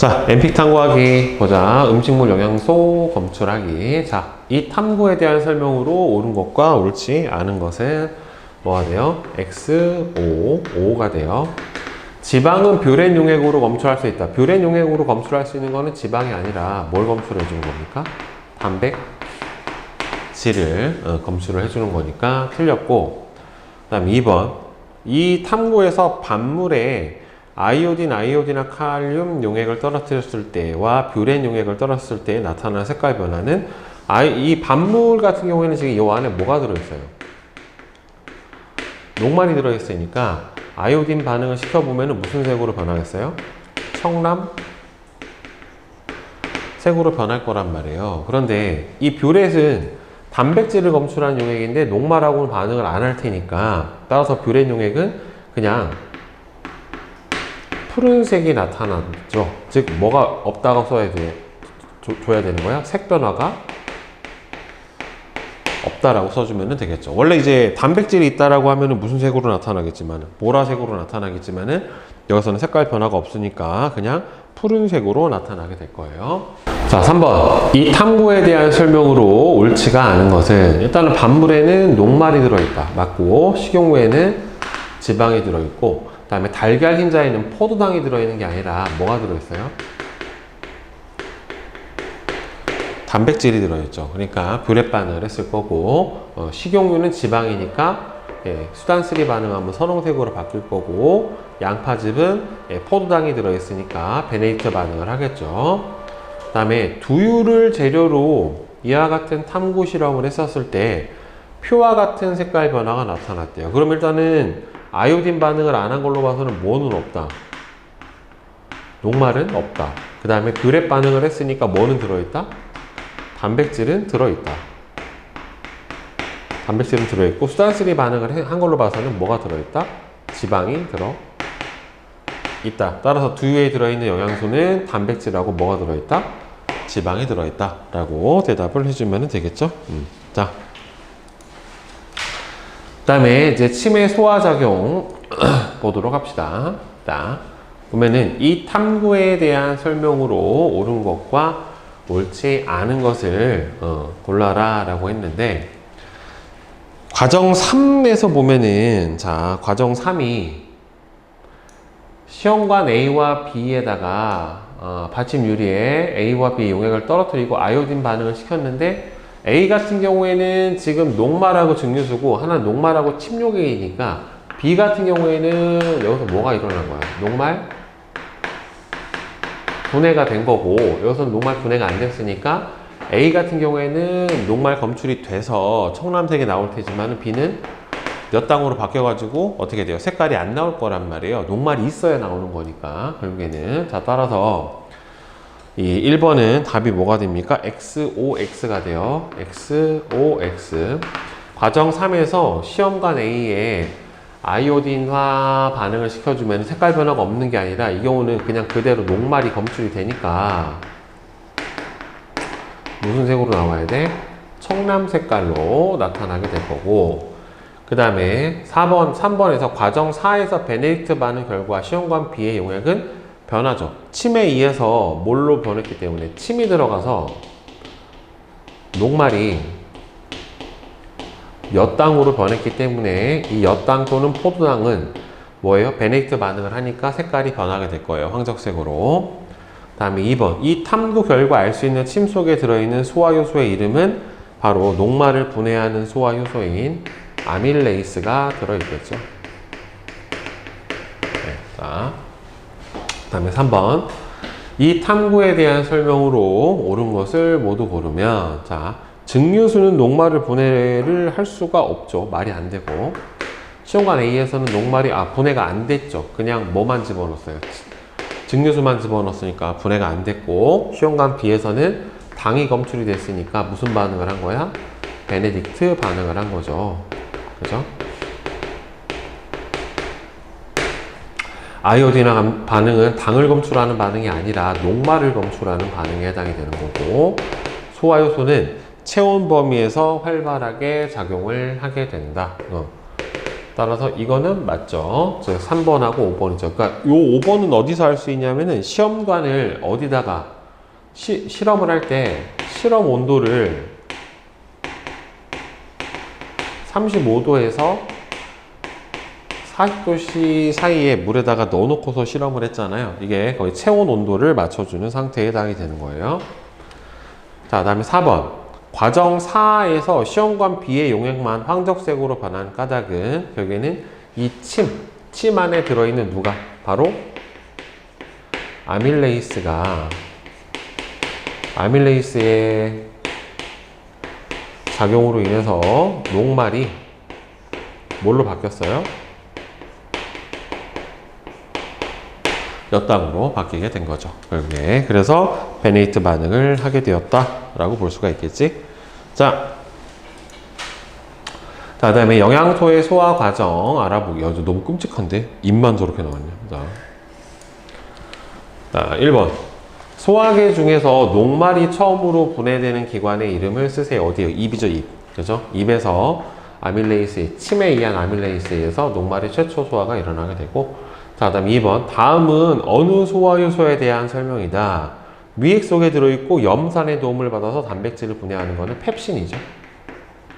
자, 엠픽 탐구하기 보자. 음식물 영양소 검출하기. 자, 이 탐구에 대한 설명으로 옳은 것과 옳지 않은 것은 뭐가 돼요? X, O, O가 돼요. 지방은 뷰렌 용액으로 검출할 수 있다. 뷰렌 용액으로 검출할 수 있는 거는 지방이 아니라 뭘 검출해 주는 겁니까? 단백질을 검출을 해 주는 거니까 틀렸고, 그 다음 2번. 이 탐구에서 반물에 아이오딘이나 칼륨 용액을 떨어뜨렸을 때와 뷰렌 용액을 떨어뜨렸을 때 나타나는 색깔 변화는 이 반물 같은 경우에는 지금 이 안에 뭐가 들어있어요? 녹말이 들어있으니까 아이오딘 반응을 시켜보면 무슨 색으로 변하겠어요? 청람 색으로 변할 거란 말이에요. 그런데 이 뷰렛은 단백질을 검출하는 용액인데 녹말하고는 반응을 안 할 테니까 따라서 뷰렛 용액은 그냥 푸른색이 나타나죠. 즉 뭐가 없다고 줘야 되는 거야? 색 변화가 없다라고 써주면 되겠죠. 원래 이제 단백질이 있다라고 하면은 무슨 색으로 나타나겠지만은 보라색으로 나타나겠지만은 여기서는 색깔 변화가 없으니까 그냥 푸른색으로 나타나게 될 거예요. 자, 3번. 이 탐구에 대한 설명으로 옳지가 않은 것은 일단은 반물에는 녹말이 들어있다. 맞고, 식용유에는 지방이 들어있고, 그 다음에 달걀 흰자에는 포도당이 들어있는 게 아니라 뭐가 들어있어요? 단백질이 들어있죠. 그러니까 뷰렛 반응을 했을 거고, 식용유는 지방이니까 수단3 반응하면 선홍색으로 바뀔 거고, 양파즙은 포도당이 들어있으니까 베네디트 반응을 하겠죠. 그 다음에 두유를 재료로 이와 같은 탐구 실험을 했었을 때 표와 같은 색깔 변화가 나타났대요. 그럼 일단은 아이오딘 반응을 안 한 걸로 봐서는 뭐는 없다? 녹말은 없다. 그 다음에 뷰렛 반응을 했으니까 뭐는 들어있다? 단백질은 들어있다. 단백질은 들어있고 수단3 반응을 한 걸로 봐서는 뭐가 들어있다? 지방이 들어있다. 따라서 두유에 들어있는 영양소는 단백질하고 뭐가 들어있다? 지방이 들어있다 라고 대답을 해주면 되겠죠. 자, 그 다음에 이제 치매 소화작용 보도록 합시다. 자, 보면은 이 탐구에 대한 설명으로 옳은 것과 옳지 않은 것을 골라라 라고 했는데, 과정 3에서 보면은, 자, 과정 3이 시험관 A와 B에다가 받침 유리에 A와 B 용액을 떨어뜨리고 아이오딘 반응을 시켰는데, A 같은 경우에는 지금 녹말하고 증류수고 하나는 녹말하고 침욕액이니까 B 같은 경우에는 여기서 뭐가 일어난 거야? 녹말 분해가 된 거고, 여기서는 녹말 분해가 안 됐으니까 A 같은 경우에는 녹말 검출이 돼서 청람색이 나올 테지만 B는 몇 당으로 바뀌어가지고 어떻게 돼요? 색깔이 안 나올 거란 말이에요. 녹말이 있어야 나오는 거니까 결국에는. 자, 따라서 이 1번은 답이 뭐가 됩니까? XOX가 돼요. XOX. 과정 3에서 시험관 A에 아이오딘화 반응을 시켜주면 색깔 변화가 없는 게 아니라 이 경우는 그냥 그대로 녹말이 검출이 되니까 무슨 색으로 나와야 돼? 청람 색깔로 나타나게 될 거고, 그 다음에 3번에서 과정 4에서 베네딕트 반응 결과 시험관 B의 용액은 변하죠. 침에 의해서 뭘로 변했기 때문에 침이 들어가서 녹말이 엿당으로 변했기 때문에 이 엿당 또는 포도당은 뭐예요? 베네딕트 반응을 하니까 색깔이 변하게 될 거예요. 황적색으로. 다음에 2번. 이 탐구 결과 알 수 있는 침 속에 들어있는 소화효소의 이름은 바로 녹말을 분해하는 소화효소인 아밀레이스가 들어있겠죠. 네, 자, 그 다음에 3번. 이 탐구에 대한 설명으로 옳은 것을 모두 고르면, 자, 증류수는 녹말을 분해를 할 수가 없죠. 말이 안 되고. 시험관 A에서는 녹말이 분해가 안 됐죠. 그냥 뭐만 집어넣었어요? 증류수만 집어넣었으니까 분해가 안 됐고, 시험관 B에서는 당이 검출이 됐으니까 무슨 반응을 한 거야? 베네딕트 반응을 한 거죠. 그죠? 아이오딘 반응은 당을 검출하는 반응이 아니라 녹말을 검출하는 반응에 해당이 되는 거고, 소화효소는 체온 범위에서 활발하게 작용을 하게 된다. 따라서 이거는 맞죠. 즉 3번하고 5번이죠. 그러니까 요 5번은 어디서 할 수 있냐면은 시험관을 어디다가 실험을 할 때 실험 온도를 35도에서 40도씨 사이에 물에다가 넣어놓고서 실험을 했잖아요. 이게 거의 체온 온도를 맞춰주는 상태에 해당이 되는 거예요. 자, 그 다음에 4번. 과정 4에서 시험관 B의 용액만 황적색으로 변한 까닭은 결국에는 이 침 안에 들어있는 누가? 바로 아밀레이스의 작용으로 인해서 녹말이 뭘로 바뀌었어요? 몇 당으로 바뀌게 된 거죠. 결국에. 그래서 베네이트 반응을 하게 되었다라고 볼 수가 있겠지. 자, 그 다음에 영양소의 소화 과정 알아보기. 너무 끔찍한데? 입만 저렇게 나왔냐. 자, 1번. 소화계 중에서 녹말이 처음으로 분해되는 기관의 이름을 쓰세요. 어디에요? 입이죠, 입. 그죠? 입에서 침에 의한 아밀레이스에 의해서 녹말의 최초 소화가 일어나게 되고, 자, 다음 2번. 다음은 어느 소화효소에 대한 설명이다. 위액 속에 들어있고 염산의 도움을 받아서 단백질을 분해하는 것은 펩신이죠.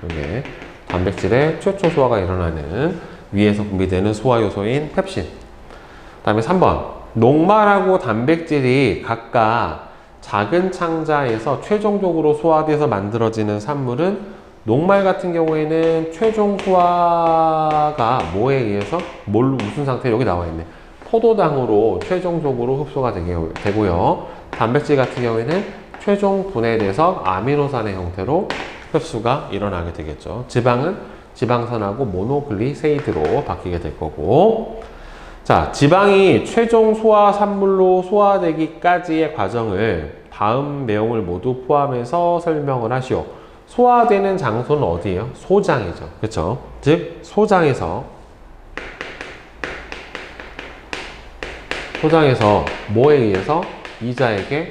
이게 단백질의 최초 소화가 일어나는 위에서 분비되는 소화효소인 펩신. 그 다음에 3번. 녹말하고 단백질이 각각 작은 창자에서 최종적으로 소화돼서 만들어지는 산물은 녹말 같은 경우에는 최종 소화가 뭐에 의해서 무슨 상태? 여기 나와 있네. 포도당으로 최종적으로 흡수가 되고요. 단백질 같은 경우에는 최종 분해돼서 아미노산의 형태로 흡수가 일어나게 되겠죠. 지방은 지방산하고 모노글리세이드로 바뀌게 될 거고. 자, 지방이 최종 소화 산물로 소화되기까지의 과정을 다음 내용을 모두 포함해서 설명을 하시오. 소화되는 장소는 어디예요? 소장이죠. 그렇죠? 즉 소장에서 뭐에 의해서? 이자에게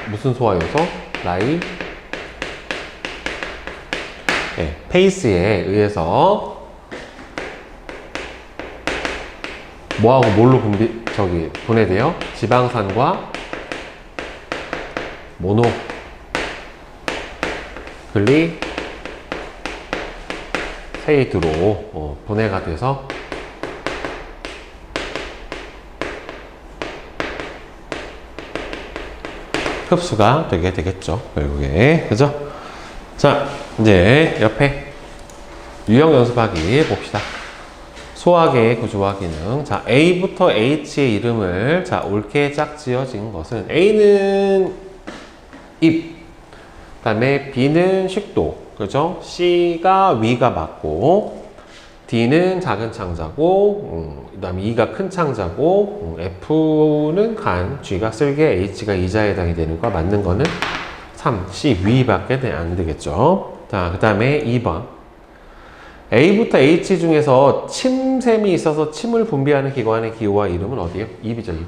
무슨 소화효소? 페이스에 의해서 뭐하고 뭘로 분해돼요? 지방산과 모노글리세이드로 분해가 돼서 흡수가 되게 되겠죠. 결국에. 그죠? 자, 이제 옆에 유형 연습하기 봅시다. 소화계의 구조와 기능. 자, A부터 H의 이름을 옳게 짝지어진 것은 A는 입, 그 다음에 B는 식도, 그죠? C가 위가 맞고, D는 작은 창자고, 그 다음에 E가 큰 창자고, F는 간, G가 쓸개, H가 이자에 해당이 되는 거 맞는 거는 3, C 위밖에 안 되겠죠. 자, 그 다음에 2번. A부터 H 중에서 침샘이 있어서 침을 분비하는 기관의 기호와 이름은 어디예요? 입이죠, 입.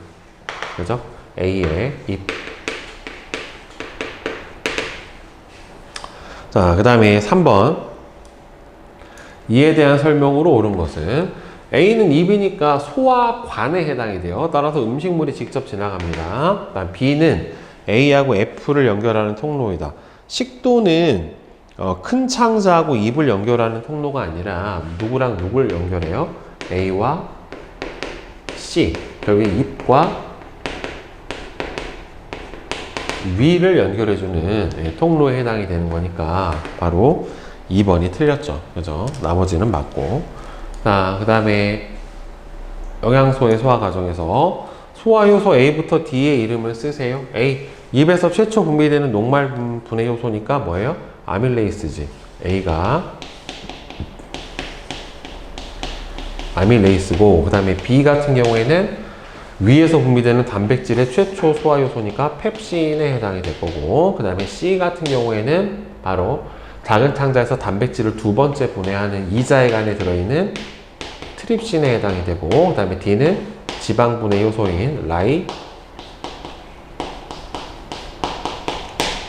그죠? A의 입. 자, 그 다음에 3번. 이에 대한 설명으로 옳은 것은 A는 입이니까 소화관에 해당이 돼요. 따라서 음식물이 직접 지나갑니다. 그다음 B는 A하고 F를 연결하는 통로이다. 식도는 큰 창자하고 입을 연결하는 통로가 아니라 누구랑 누굴 연결해요? A와 C. 결국 입과 위를 연결해주는 통로에 해당이 되는 거니까 바로 2번이 틀렸죠. 그죠? 나머지는 맞고. 자, 그 다음에 영양소의 소화 과정에서 소화효소 A부터 D의 이름을 쓰세요. A. 입에서 최초 분비되는 녹말 분해 효소니까 뭐예요? 아밀레이스지. A가 아밀레이스고, 그 다음에 B 같은 경우에는 위에서 분비되는 단백질의 최초 소화 효소니까 펩신에 해당이 될 거고, 그 다음에 C 같은 경우에는 바로 작은 창자에서 단백질을 두 번째 분해하는 이자액 안에 들어있는 트립신에 해당이 되고, 그 다음에 D는 지방 분해 효소인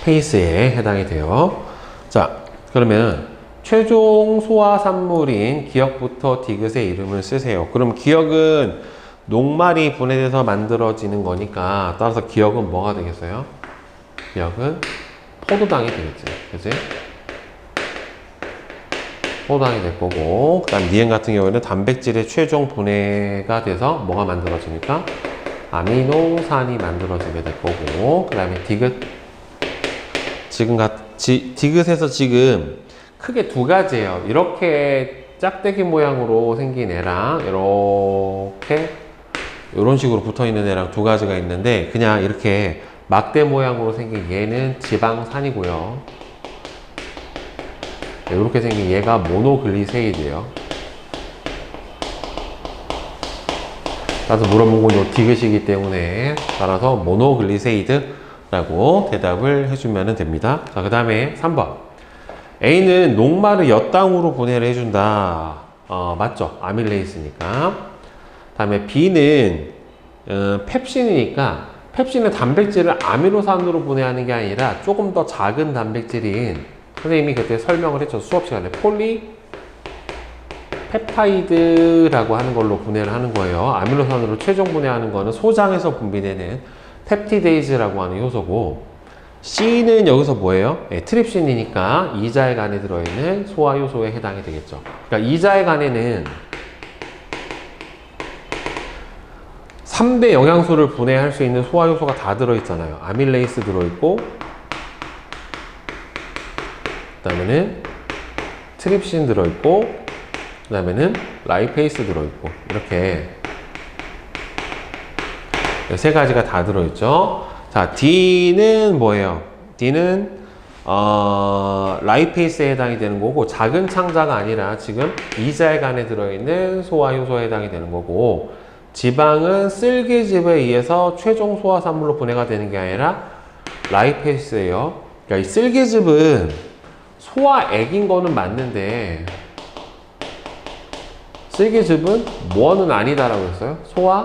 페이스에 해당이 돼요. 자, 그러면 최종 소화산물인 기역부터 디귿의 이름을 쓰세요. 그럼 기역은 녹말이 분해돼서 만들어지는 거니까 따라서 기역은 뭐가 되겠어요? 기역은 포도당이 되겠지. 그치? 포도당이 될 거고, 그 다음 니은 같은 경우에는 단백질의 최종 분해가 돼서 뭐가 만들어집니까? 아미노산이 만들어지게 될 거고, 그 다음에 디귿. 디귿에서 지금 크게 두 가지예요. 이렇게 짝대기 모양으로 생긴 애랑 이렇게 이런 식으로 붙어 있는 애랑 두 가지가 있는데, 그냥 이렇게 막대 모양으로 생긴 얘는 지방산이고요. 이렇게 생긴 얘가 모노글리세이드예요. 따라서 물어본 건 요 디귿이기 때문에 따라서 모노글리세이드라고 대답을 해주면 됩니다. 자, 그 다음에 3번. A는 녹말을 엿당으로 분해를 해준다. 맞죠? 아밀레이스니까. 다음에 B는 펩신이니까 펩신은 단백질을 아미노산으로 분해하는 게 아니라 조금 더 작은 단백질인, 선생님이 그때 설명을 했죠. 수업 시간에 폴리펩타이드라고 하는 걸로 분해를 하는 거예요. 아미노산으로 최종 분해하는 거는 소장에서 분비되는 펩티데이즈라고 하는 효소고, C는 여기서 뭐예요? 네, 트립신이니까 이자액 안에 들어있는 소화효소에 해당이 되겠죠. 그러니까 이자액 안에는 3대 영양소를 분해할 수 있는 소화효소가 다 들어있잖아요. 아밀레이스 들어있고, 그 다음에는 트립신 들어있고, 그 다음에는 라이페이스 들어있고, 이렇게 세 가지가 다 들어있죠. 자, D는 뭐예요? D는 라이페이스에 해당이 되는 거고, 작은 창자가 아니라 지금 이자액 안에 들어있는 소화효소에 해당이 되는 거고, 지방은 쓸개즙에 의해서 최종 소화산물로 분해가 되는 게 아니라 라이페이스예요. 그러니까 이 쓸개즙은 소화액인 거는 맞는데 쓸개즙은 뭐는 아니다라고 했어요? 소화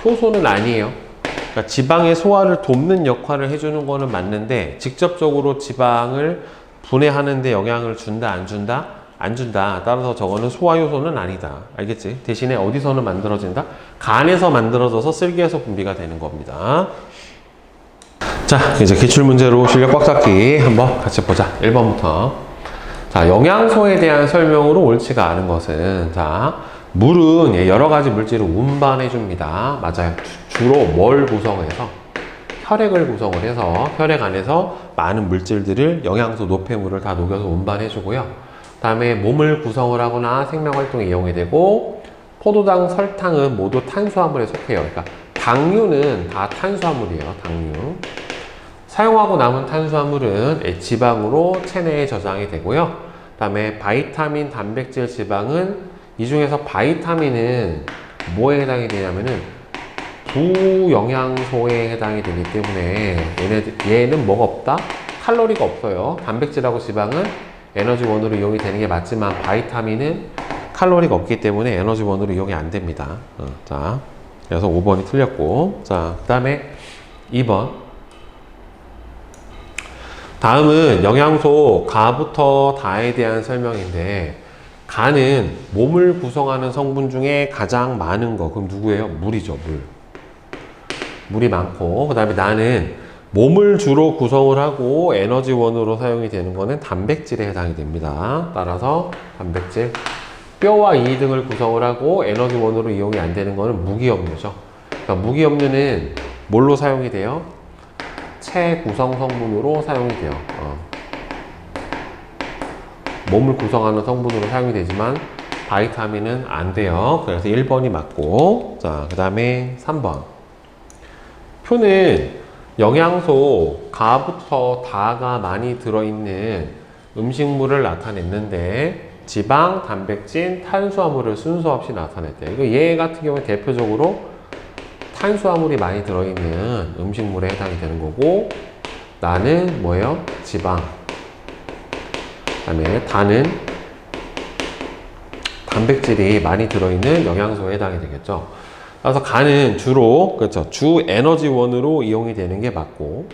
효소는 아니에요. 그러니까 지방의 소화를 돕는 역할을 해주는 거는 맞는데 직접적으로 지방을 분해하는 데 영향을 준다, 안 준다? 안 준다. 따라서 저거는 소화효소는 아니다. 알겠지? 대신에 어디서는 만들어진다? 간에서 만들어져서 쓸개에서 분비가 되는 겁니다. 자, 이제 기출문제로 실력 꽉 잡기 한번 같이 보자. 1번부터. 자, 영양소에 대한 설명으로 옳지가 않은 것은, 자, 물은 여러 가지 물질을 운반해 줍니다. 맞아요. 주로 뭘 구성해서? 혈액을 구성을 해서 혈액 안에서 많은 물질들을, 영양소, 노폐물을 다 녹여서 운반해 주고요. 그 다음에 몸을 구성을 하거나 생명활동에 이용이 되고, 포도당, 설탕은 모두 탄수화물에 속해요. 그러니까 당류는 다 탄수화물이에요. 당류. 사용하고 남은 탄수화물은 지방으로 체내에 저장이 되고요. 그 다음에 바이타민, 단백질, 지방은 이 중에서 바이타민은 뭐에 해당이 되냐면은 부영양소에 해당이 되기 때문에 얘는 뭐가 없다? 칼로리가 없어요. 단백질하고 지방은 에너지원으로 이용이 되는 게 맞지만 바이타민은 칼로리가 없기 때문에 에너지원으로 이용이 안 됩니다. 자, 그래서 5번이 틀렸고, 자, 그 다음에 2번. 다음은 영양소 가부터 다에 대한 설명인데, 간은 몸을 구성하는 성분 중에 가장 많은 거, 그럼 누구예요? 물이죠, 물. 물이 많고, 그 다음에 나는 몸을 주로 구성을 하고 에너지원으로 사용이 되는 거는 단백질에 해당이 됩니다. 따라서 단백질. 뼈와 이 등을 구성을 하고 에너지원으로 이용이 안 되는 거는 무기염료죠. 그러니까 무기염료는 뭘로 사용이 돼요? 체구성 성분으로 사용이 돼요. 몸을 구성하는 성분으로 사용이 되지만 바이타민은 안 돼요. 그래서 1번이 맞고, 자, 그 다음에 3번. 표는 영양소 가부터 다가 많이 들어있는 음식물을 나타냈는데 지방, 단백질, 탄수화물을 순서 없이 나타냈대요. 이거 얘 같은 경우에 대표적으로 탄수화물이 많이 들어있는 음식물에 해당이 되는 거고, 나는 뭐예요? 지방. 그 다음에 다는 단백질이 많이 들어있는 영양소에 해당이 되겠죠. 그래서 간은 주로, 그렇죠, 주 에너지원으로 이용이 되는 게 맞고,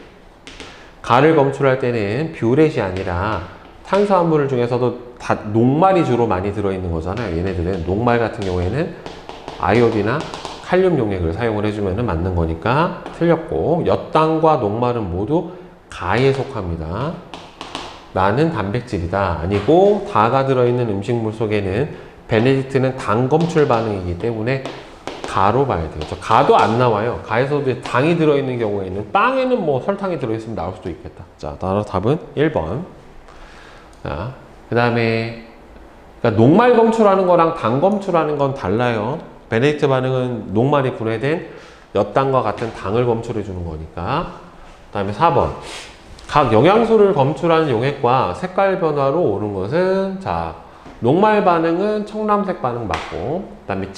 간을 검출할 때는 뷰렛이 아니라 탄수화물 중에서도 다 녹말이 주로 많이 들어있는 거잖아요. 얘네들은 녹말 같은 경우에는 아이오딘이나 칼륨 용액을 사용을 해주면 맞는 거니까 틀렸고, 엿당과 녹말은 모두 가에 속합니다. 나는 단백질이다 아니고, 다가 들어있는 음식물 속에는 베네딕트는 당 검출 반응이기 때문에 가로 봐야 돼요. 가도 안 나와요. 가에서도 당이 들어있는 경우에는, 빵에는 뭐 설탕이 들어있으면 나올 수도 있겠다. 자, 따라서 답은 1번. 자, 그 다음에 그러니까 녹말 검출하는 거랑 당 검출하는 건 달라요. 베네딕트 반응은 녹말이 분해된 엿당과 같은 당을 검출해 주는 거니까. 그 다음에 4번. 각 영양소를 검출하는 용액과 색깔 변화로 오른 것은, 자, 녹말 반응은 청람색 반응 맞고, 그 다음에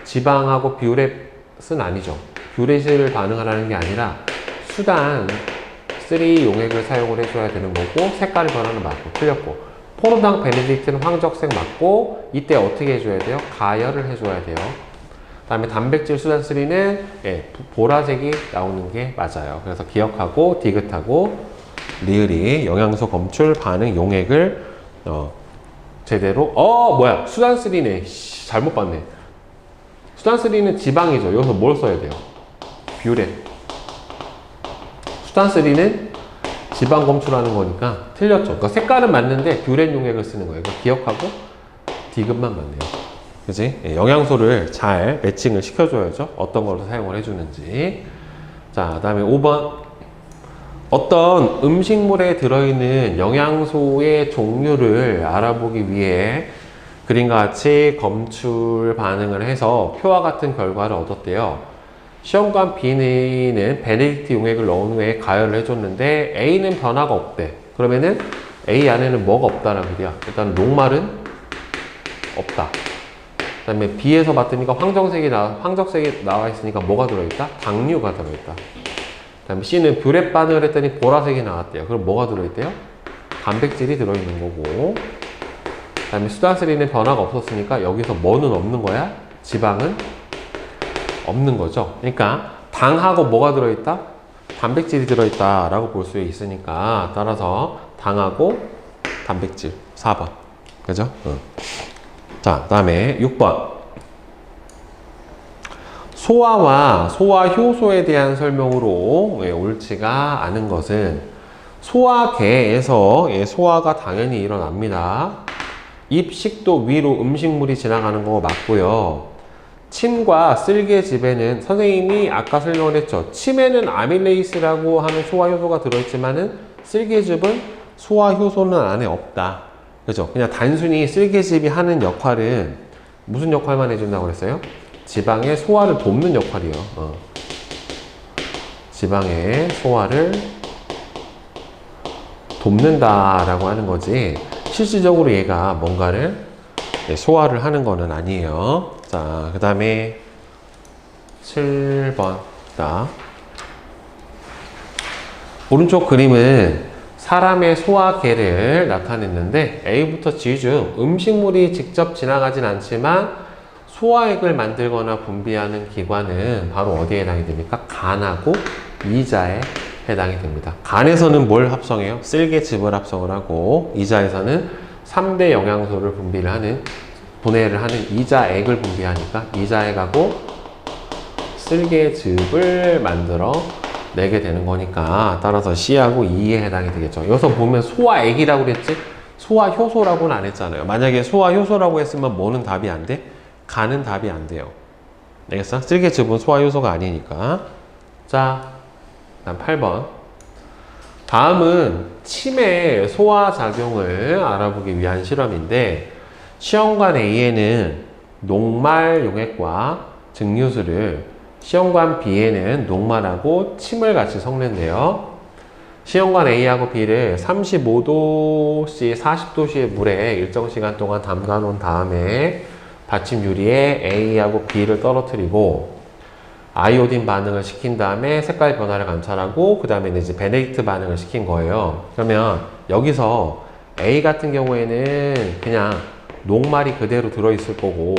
지방하고 뷰렛은 아니죠. 뷰렛을 반응하라는 게 아니라 수단 3 용액을 사용을 해줘야 되는 거고, 색깔 변화는 맞고 틀렸고, 포도당 베네딕트는 황적색 맞고, 이때 어떻게 해줘야 돼요? 가열을 해줘야 돼요. 그 다음에 단백질 수단 3는 보라색이 나오는 게 맞아요. 그래서 기억하고 디귿하고 리을이 영양소 검출 반응 용액을 제대로 뭐야 수단 3네. 잘못 봤네. 수단 3는 지방이죠. 여기서 뭘 써야 돼요? 뷰렛. 수단 3는 지방 검출하는 거니까 틀렸죠. 그러니까 색깔은 맞는데 뷰렛 용액을 쓰는 거예요. 그러니까 기억하고 디귿만 맞네요. 그지? 영양소를 잘 매칭을 시켜줘야죠. 어떤 걸로 사용을 해주는지. 자, 그 다음에 5번. 어떤 음식물에 들어있는 영양소의 종류를 알아보기 위해 그림과 같이 검출 반응을 해서 표와 같은 결과를 얻었대요. 시험관 B는 베네딕트 용액을 넣은 후에 가열을 해줬는데 A는 변화가 없대. 그러면은 A 안에는 뭐가 없다라는 거야. 일단 녹말은 없다. 그 다음에 B에서 봤더니까 황적색이 나와 있으니까 뭐가 들어있다? 당류가 들어있다. 그 다음에 C는 뷰렛 반응을 했더니 보라색이 나왔대요. 그럼 뭐가 들어있대요? 단백질이 들어있는 거고. 그 다음에 수단 3는 변화가 없었으니까 여기서 뭐는 없는 거야? 지방은 없는 거죠. 그러니까 당하고 뭐가 들어있다? 단백질이 들어있다 라고 볼 수 있으니까, 따라서 당하고 단백질 4번. 그죠? 자, 그 다음에 6번. 소화와 소화 효소에 대한 설명으로 옳지가 않은 것은, 소화계에서 소화가 당연히 일어납니다. 입 식도 위로 음식물이 지나가는 거 맞고요. 침과 쓸개즙에는 선생님이 아까 설명을 했죠. 침에는 아밀레이스라고 하는 소화 효소가 들어있지만은 쓸개즙은 소화 효소는 안에 없다. 그죠? 그냥 단순히 쓸개즙이 하는 역할은 무슨 역할만 해준다고 그랬어요? 지방의 소화를 돕는 역할이요. 지방의 소화를 돕는다라고 하는 거지, 실질적으로 얘가 뭔가를 소화를 하는 거는 아니에요. 자, 그 다음에 7번. 자, 오른쪽 그림은 사람의 소화계를 나타냈는데, A부터 G 중 음식물이 직접 지나가진 않지만 소화액을 만들거나 분비하는 기관은 바로 어디에 해당이 됩니까? 간하고 이자에 해당이 됩니다. 간에서는 뭘 합성해요? 쓸개즙을 합성을 하고, 이자에서는 3대 영양소를 분해를 하는 이자액을 분비하니까 이자액하고 쓸개즙을 만들어 내게 되는 거니까, 따라서 C하고 E에 해당이 되겠죠. 여기서 보면 소화액이라고 그랬지? 소화효소라고는 안 했잖아요. 만약에 소화효소라고 했으면 뭐는 답이 안 돼? 간은 답이 안 돼요. 알겠어? 쓸개즙은 소화효소가 아니니까. 자, 다음 8번. 다음은 침의 소화작용을 알아보기 위한 실험인데, 시험관 A에는 녹말 용액과 증류수를, 시험관 B에는 녹말하고 침을 같이 섞는데요. 시험관 A하고 B를 35도씨, 40도씨의 물에 일정 시간 동안 담가 놓은 다음에 받침 유리에 A하고 B를 떨어뜨리고 아이오딘 반응을 시킨 다음에 색깔 변화를 관찰하고, 그 다음에 이제 베네딕트 반응을 시킨 거예요. 그러면 여기서 A 같은 경우에는 그냥 녹말이 그대로 들어있을 거고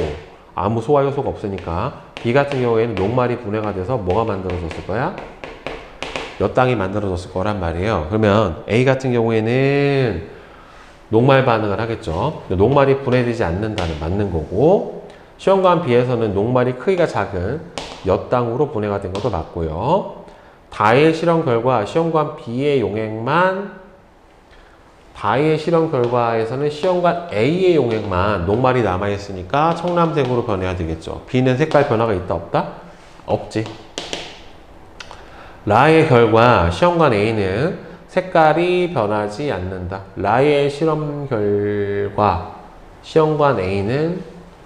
아무 소화 요소가 없으니까, B 같은 경우에는 녹말이 분해가 돼서 뭐가 만들어졌을 거야? 엿당이 만들어졌을 거란 말이에요. 그러면 A 같은 경우에는 녹말 반응을 하겠죠. 녹말이 분해되지 않는다는 맞는 거고, 시험관 B에서는 녹말이 크기가 작은 엿당으로 분해가 된 것도 맞고요. 다의 실험 결과 시험관 B의 용액만, 다의 실험 결과에서는 시험관 A의 용액만 녹말이 남아있으니까 청람색으로 변해야 되겠죠. B는 색깔 변화가 있다 없다? 없지. 라의 결과 시험관 A는 색깔이 변하지 않는다. 라의 실험 결과 시험관 A는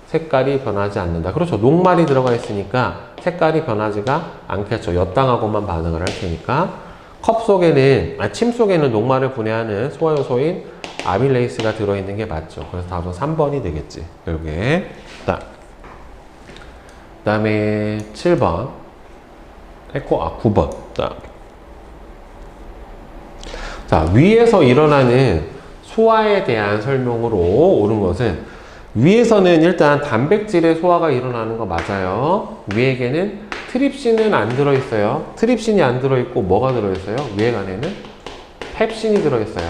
색깔이 변하지 않는다. 그렇죠. 녹말이 들어가 있으니까 색깔이 변하지가 않겠죠. 엿당하고만 반응을 할 테니까. 컵 속에는, 침 속에는 녹말을 분해하는 소화효소인 아밀레이스가 들어있는 게 맞죠. 그래서 답은 3번이 되겠지. 결국에. 그 다음에 7번. 했고, 9번. 자, 위에서 일어나는 소화에 대한 설명으로 옳은 것은, 위에서는 일단 단백질의 소화가 일어나는 거 맞아요. 위에게는 트립신은 안 들어있어요. 트립신이 안 들어있고 뭐가 들어있어요? 위액 안에는 펩신이 들어있어요.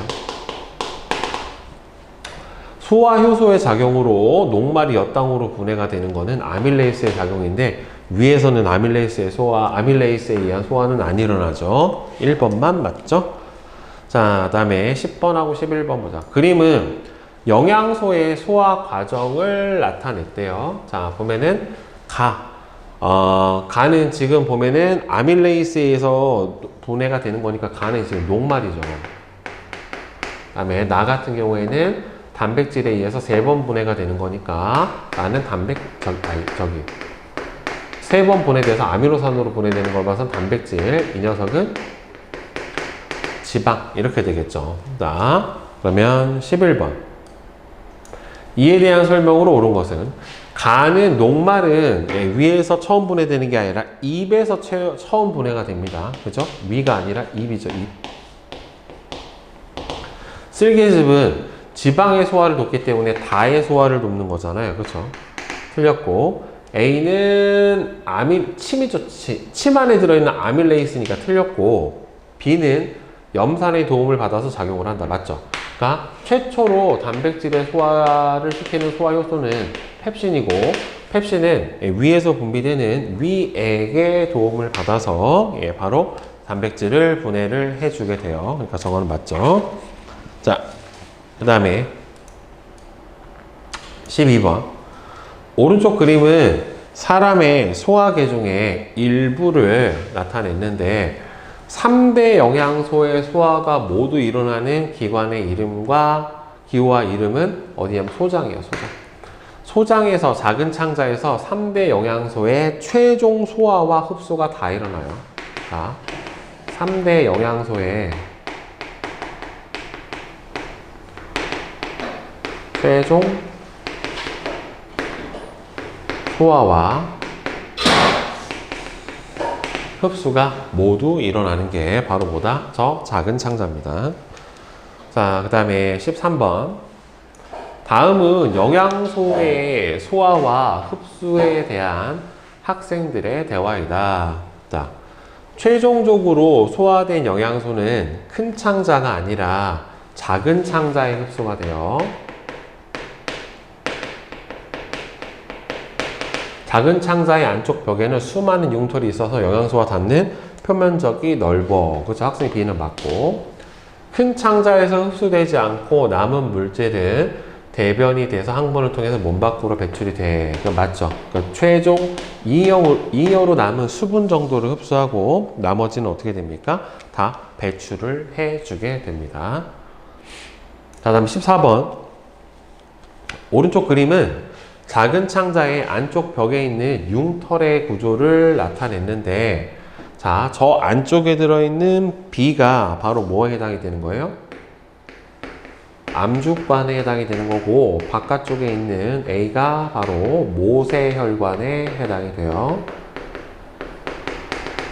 소화효소의 작용으로 녹말이 엿당으로 분해가 되는 거는 아밀레이스의 작용인데, 위에서는 아밀레이스에 의한 소화는 안 일어나죠. 1번만 맞죠? 자, 그 다음에 10번하고 11번 보자. 그림은 영양소의 소화 과정을 나타냈대요. 자, 보면은 가는 지금 보면은 아밀레이스에서 분해가 되는 거니까 가는 지금 녹말이죠. 그 다음에 나 같은 경우에는 단백질에 의해서 3번 분해가 되는 거니까 나는 3번 분해돼서 아미노산으로 분해되는 걸 봐서 단백질, 이 녀석은 지방, 이렇게 되겠죠. 자, 그러면 11번. 이에 대한 설명으로 옳은 것은, 간은 녹말은 위에서 처음 분해되는 게 아니라 입에서 처음 분해가 됩니다. 그죠? 위가 아니라 입이죠. 입. 쓸개즙은 지방의 소화를 돕기 때문에 다의 소화를 돕는 거잖아요. 그렇죠? 틀렸고, A는 침이죠. 침 안에 들어있는 아밀레이스니까 틀렸고, B는 염산의 도움을 받아서 작용을 한다. 맞죠? 그러니까 최초로 단백질의 소화를 시키는 소화효소는 펩신이고, 펩신은 위에서 분비되는 위액의 도움을 받아서 바로 단백질을 분해를 해주게 돼요. 그러니까 저거는 맞죠? 자, 그 다음에 12번. 오른쪽 그림은 사람의 소화계 중에 일부를 나타냈는데, 3대 영양소의 소화가 모두 일어나는 기관의 이름과 기호와 이름은 어디냐면 소장이에요. 소장에서, 작은 창자에서 3대 영양소의 최종 소화와 흡수가 다 일어나요. 자, 3대 영양소의 최종 소화와 흡수가 모두 일어나는 게 바로 뭐다? 저 작은 창자입니다. 자, 그 다음에 13번. 다음은 영양소의 소화와 흡수에 대한 학생들의 대화이다. 자, 최종적으로 소화된 영양소는 큰 창자가 아니라 작은 창자에 흡수가 돼요. 작은 창자의 안쪽 벽에는 수많은 융털이 있어서 영양소와 닿는 표면적이 넓어. 그렇죠? 학생이 B는 맞고, 큰 창자에서 흡수되지 않고 남은 물질은 대변이 돼서 항문을 통해서 몸 밖으로 배출이 돼. 맞죠? 그러니까 최종 잉여로 남은 수분 정도를 흡수하고 나머지는 어떻게 됩니까? 다 배출을 해주게 됩니다. 자, 다음 14번. 오른쪽 그림은 작은 창자의 안쪽 벽에 있는 융털의 구조를 나타냈는데, 자, 저 안쪽에 들어있는 B가 바로 뭐에 해당이 되는 거예요? 암죽관에 해당이 되는 거고, 바깥쪽에 있는 A가 바로 모세혈관에 해당이 돼요.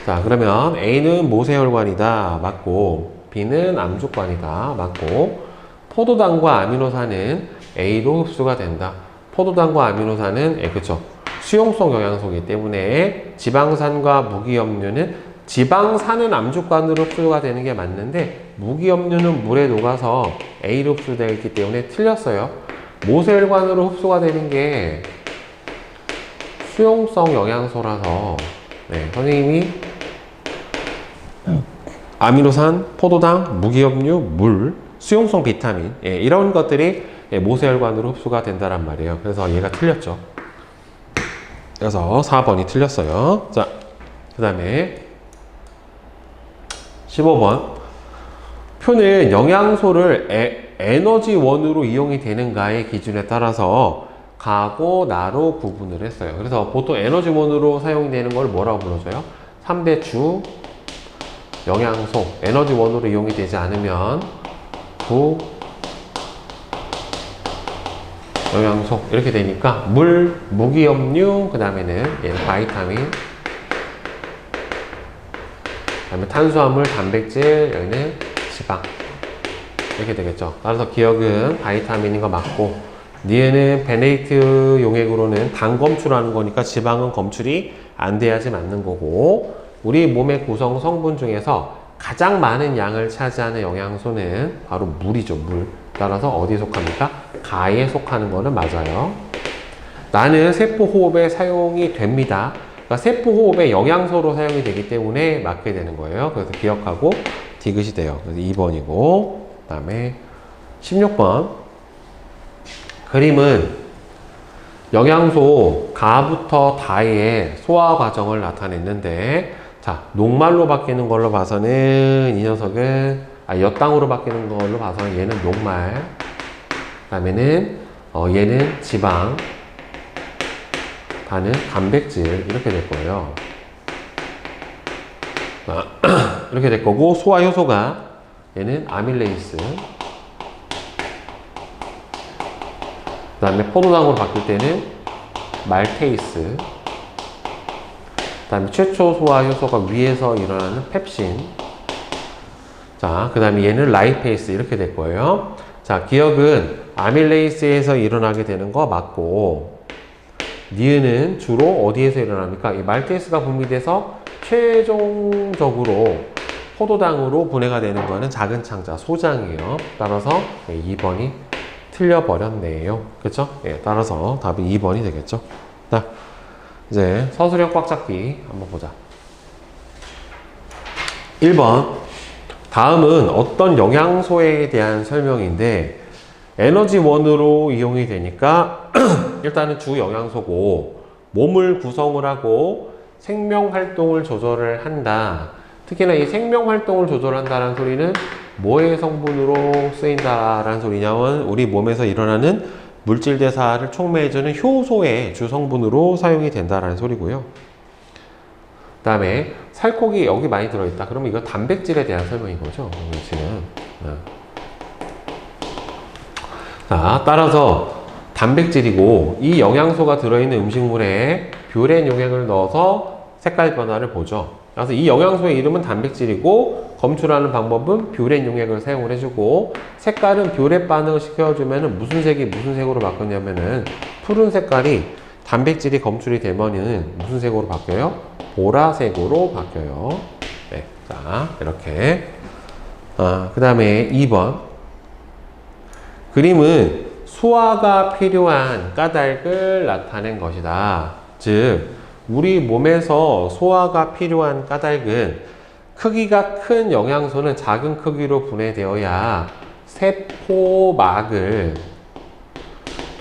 자, 그러면 A는 모세혈관이다. 맞고, B는 암죽관이다. 맞고, 포도당과 아미노산은 A로 흡수가 된다. 포도당과 아미노산은 그쵸, 수용성 영양소이기 때문에 지방산과 무기염료는 지방산은 암죽관으로 흡수가 되는 게 맞는데 무기염류는 물에 녹아서 A로 흡수되어 있기 때문에 틀렸어요. 모세혈관으로 흡수가 되는 게 수용성 영양소라서 네, 선생님이 아미노산, 포도당, 무기염류, 물, 수용성 비타민 이런 것들이 모세혈관으로 흡수가 된다란 말이에요. 그래서 얘가 틀렸죠. 그래서 4번이 틀렸어요. 자, 그 다음에 15번 표는 영양소를 에너지원으로 이용이 되는가의 기준에 따라서 가고 나로 구분을 했어요. 그래서 보통 에너지원으로 사용되는 걸 뭐라고 불러줘요? 3대 주 영양소, 에너지원으로 이용이 되지 않으면 부 영양소 이렇게 되니까 물, 무기염류, 그 다음에는 바이타민, 그 다음에 탄수화물, 단백질, 여기는 지방 이렇게 되겠죠. 따라서 기억은 바이타민인 거 맞고 니은은 베네이트 용액으로는 당 검출하는 거니까 지방은 검출이 안 돼야지 맞는 거고 우리 몸의 구성 성분 중에서 가장 많은 양을 차지하는 영양소는 바로 물이죠. 물. 따라서 어디에 속합니까? 가에 속하는 거는 맞아요. 나는 세포호흡에 사용이 됩니다. 그러니까 세포호흡에 영양소로 사용이 되기 때문에 맞게 되는 거예요. 그래서 기억하고 디귿이 돼요. 그래서 2번이고 그 다음에 16번 그림은 영양소 가부터 다의 소화 과정을 나타냈는데 자 녹말로 바뀌는 걸로 봐서는 이 녀석은 엿당으로 바뀌는 걸로 봐서는 얘는 녹말 그 다음에는 얘는 지방 다는 단백질 이렇게 될 거예요. 이렇게 될 거고 소화 효소가 얘는 아밀레이스 그 다음에 포도당으로 바뀔 때는 말테이스 그 다음에 최초 소화 효소가 위에서 일어나는 펩신 자, 그 다음에 얘는 라이페이스 이렇게 될 거예요. 자, 기억은 아밀레이스에서 일어나게 되는 거 맞고 니은은 주로 어디에서 일어납니까? 이 말테이스가 분비돼서 최종적으로 포도당으로 분해가 되는 거는 작은 창자, 소장이에요. 따라서 2번이 틀려버렸네요. 그쵸? 예, 따라서 답이 2번이 되겠죠. 자, 이제 서술형 꽉 잡기 한번 보자. 1번. 다음은 어떤 영양소에 대한 설명인데 에너지원으로 이용이 되니까 일단은 주 영양소고 몸을 구성을 하고 생명활동을 조절을 한다. 특히나 이 생명활동을 조절한다는 소리는 뭐의 성분으로 쓰인다라는 소리냐면 우리 몸에서 일어나는 물질 대사를 촉매해주는 효소의 주성분으로 사용이 된다라는 소리고요. 그 다음에 살코기 여기 많이 들어있다. 그러면 이거 단백질에 대한 설명인 거죠. 지금. 자, 따라서 단백질이고 이 영양소가 들어있는 음식물에 뷰렌 용액을 넣어서 색깔 변화를 보죠. 그래서 이 영양소의 이름은 단백질이고 검출하는 방법은 뷰렌 용액을 사용을 해주고 색깔은 뷰렛 반응을 시켜주면 무슨 색이 무슨 색으로 바뀌냐면은 푸른 색깔이 단백질이 검출이 되면은 무슨 색으로 바뀌어요? 보라색으로 바뀌어요. 네, 자 이렇게 그 다음에 2번 그림은 소화가 필요한 까닭을 나타낸 것이다. 즉 우리 몸에서 소화가 필요한 까닭은 크기가 큰 영양소는 작은 크기로 분해되어야 세포막을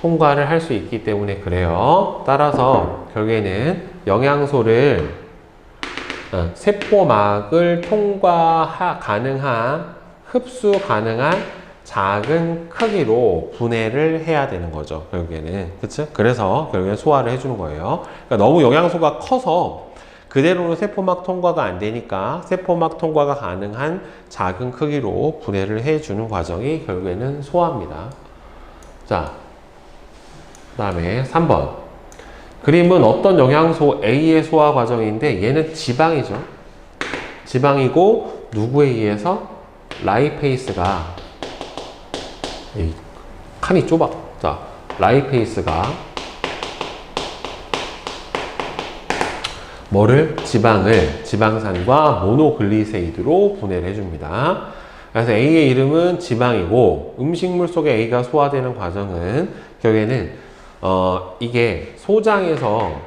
통과를 할 수 있기 때문에 그래요. 따라서 결국에는 영양소를 세포막을 통과 가능한 흡수 가능한 작은 크기로 분해를 해야 되는 거죠. 결국에는 그쵸? 그래서 결국엔 소화를 해주는 거예요. 그러니까 너무 영양소가 커서 그대로는 세포막 통과가 안 되니까 세포막 통과가 가능한 작은 크기로 분해를 해주는 과정이 결국에는 소화입니다. 자, 그 다음에 3번 그림은 어떤 영양소 A의 소화 과정인데 얘는 지방이죠. 지방이고 누구에 의해서 라이페이스가 칸이 좁아. 자, 라이페이스가 뭐를? 지방을 지방산과 모노글리세이드로 분해를 해줍니다. 그래서 A의 이름은 지방이고 음식물 속에 A가 소화되는 과정은 결국에는 이게 소장에서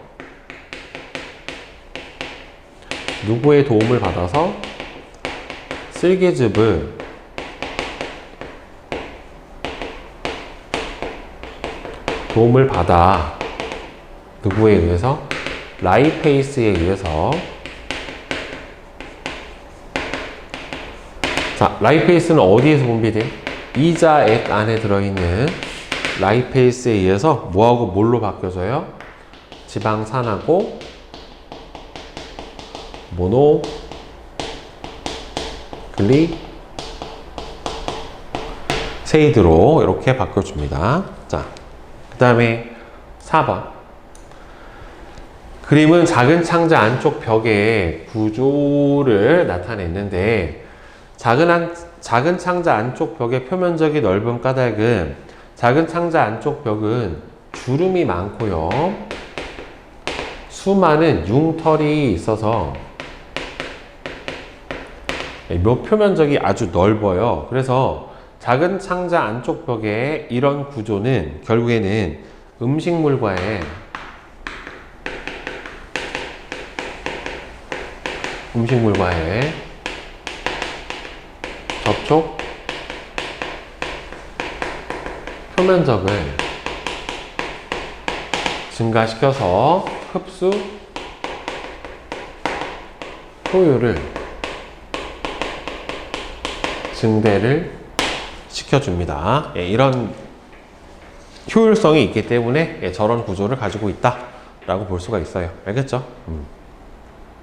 누구의 도움을 받아서 쓸개즙을 도움을 받아 누구에 의해서? 라이페이스에 의해서. 자, 라이페이스는 어디에서 분비돼? 이자액 안에 들어있는 라이페이스에 의해서 뭐하고 뭘로 바뀌어져요? 지방산하고 모노글리세이드로 이렇게 바꿔줍니다. 자, 그 다음에 4번. 그림은 작은 창자 안쪽 벽의 구조를 나타냈는데 작은 창자 안쪽 벽의 표면적이 넓은 까닭은 작은 창자 안쪽 벽은 주름이 많고요. 수많은 융털이 있어서 묘 표면적이 아주 넓어요. 그래서 작은 창자 안쪽 벽의 이런 구조는 결국에는 음식물과의 접촉 표면적을 증가시켜서 흡수 효율을 증대를 시켜줍니다. 이런 효율성이 있기 때문에 저런 구조를 가지고 있다 라고 볼 수가 있어요. 알겠죠?